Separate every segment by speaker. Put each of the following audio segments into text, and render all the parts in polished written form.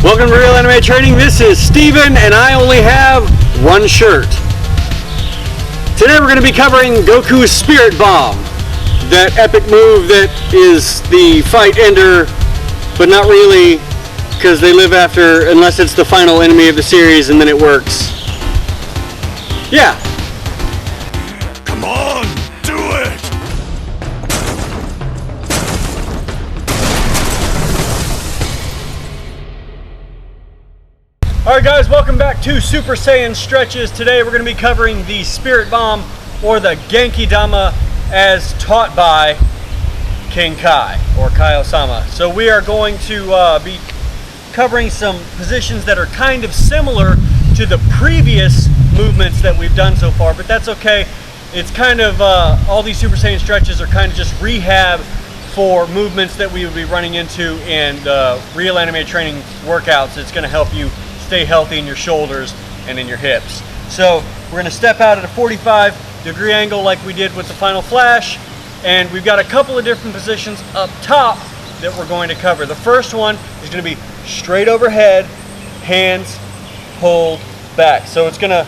Speaker 1: Welcome to Real Anime Training. This is Steven and I only have one shirt. Today we're going to be covering Goku's Spirit Bomb. That epic move that is the fight ender, but not really, because they live after, unless it's the final enemy of the series and then it works. Yeah.
Speaker 2: Come on, do it!
Speaker 1: Alright guys, welcome back to Super Saiyan Stretches. Today we're going to be covering the Spirit Bomb, or the Genki Dama, as taught by King Kai, or Kai-Osama. So we are going to be covering some positions that are kind of similar to the previous movements that we've done so far, but that's okay. It's kind of, all these Super Saiyan Stretches are kind of just rehab for movements that we would be running into in Real Anime Training workouts. It's going to help you stay healthy in your shoulders and in your hips. So we're going to step out at a 45-degree angle like we did with the final flash, and we've got a couple of different positions up top that we're going to cover. The first one is going to be straight overhead, hands pulled back. So it's going to,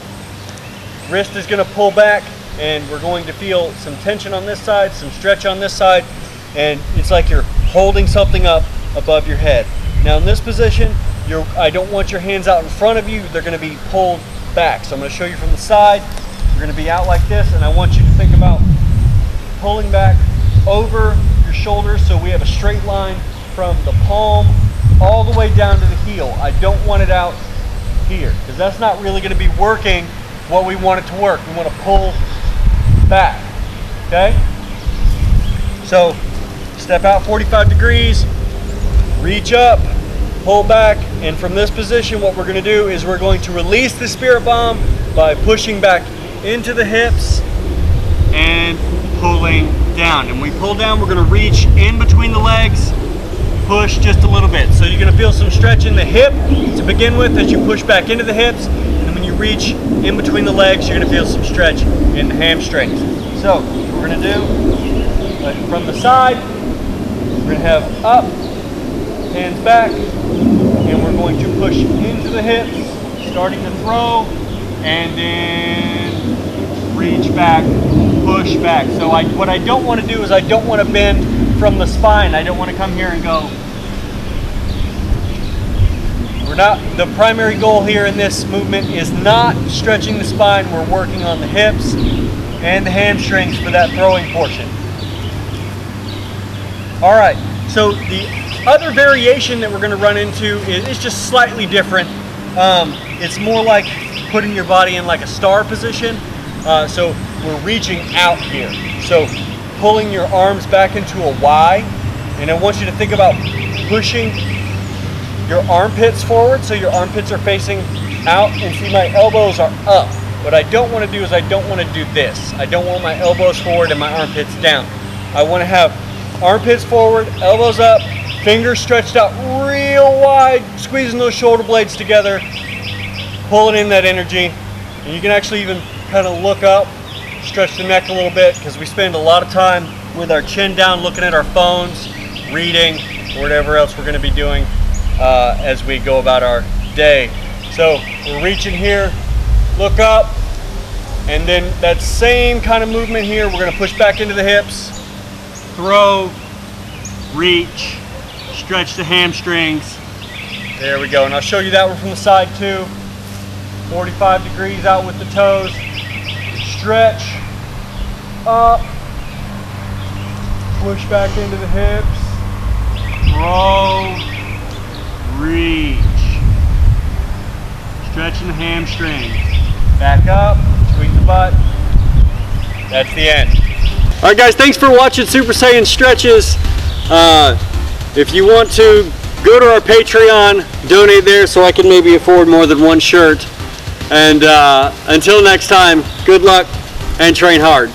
Speaker 1: wrist is going to pull back, and we're going to feel some tension on this side, some stretch on this side, and it's like you're holding something up above your head. Now in this position, I don't want your hands out in front of you. They're going to be pulled back. So I'm going to show you from the side. You're going to be out like this, and I want you to think about pulling back over your shoulders so we have a straight line from the palm all the way down to the heel. I don't want it out here, because that's not really going to be working what we want it to work. We want to pull back, okay? So step out 45 degrees, reach up, pull back, and from this position what we're going to do is we're going to release the Spirit Bomb by pushing back into the hips and pulling down. And when we pull down, we're going to reach in between the legs, push just a little bit. So you're going to feel some stretch in the hip to begin with as you push back into the hips, and when you reach in between the legs, you're going to feel some stretch in the hamstrings. So what we're going to do, from the side, we're going to have up, hands back, and we're going to push into the hips, starting to throw, and then reach back, push back. So what I don't want to do is I don't want to bend from the spine. I don't want to come here and go. The primary goal here in this movement is not stretching the spine. We're working on the hips and the hamstrings for that throwing portion. All right, so the other variation that we're going to run into is just slightly different. It's more like putting your body in like a star position. So we're reaching out here. So pulling your arms back into a Y, and I want you to think about pushing your armpits forward so your armpits are facing out, and see my elbows are up. What I don't want to do is I don't want to do this. I don't want my elbows forward and my armpits down. I want to have armpits forward, elbows up, fingers stretched out real wide, squeezing those shoulder blades together, pulling in that energy. And you can actually even kind of look up, stretch the neck a little bit, because we spend a lot of time with our chin down looking at our phones, reading, or whatever else we're going to be doing as we go about our day. So we're reaching here, look up, and then that same kind of movement here, we're going to push back into the hips, throw, reach, stretch the hamstrings. There we go. And I'll show you that one from the side too. 45 degrees out with the toes. Stretch up. Push back into the hips. Throw. Reach. Stretching the hamstrings. Back up. Squeeze the butt. That's the end. Alright guys, thanks for watching Super Saiyan Stretches. If you want to, go to our Patreon, donate there so I can maybe afford more than one shirt. And until next time, good luck and train hard.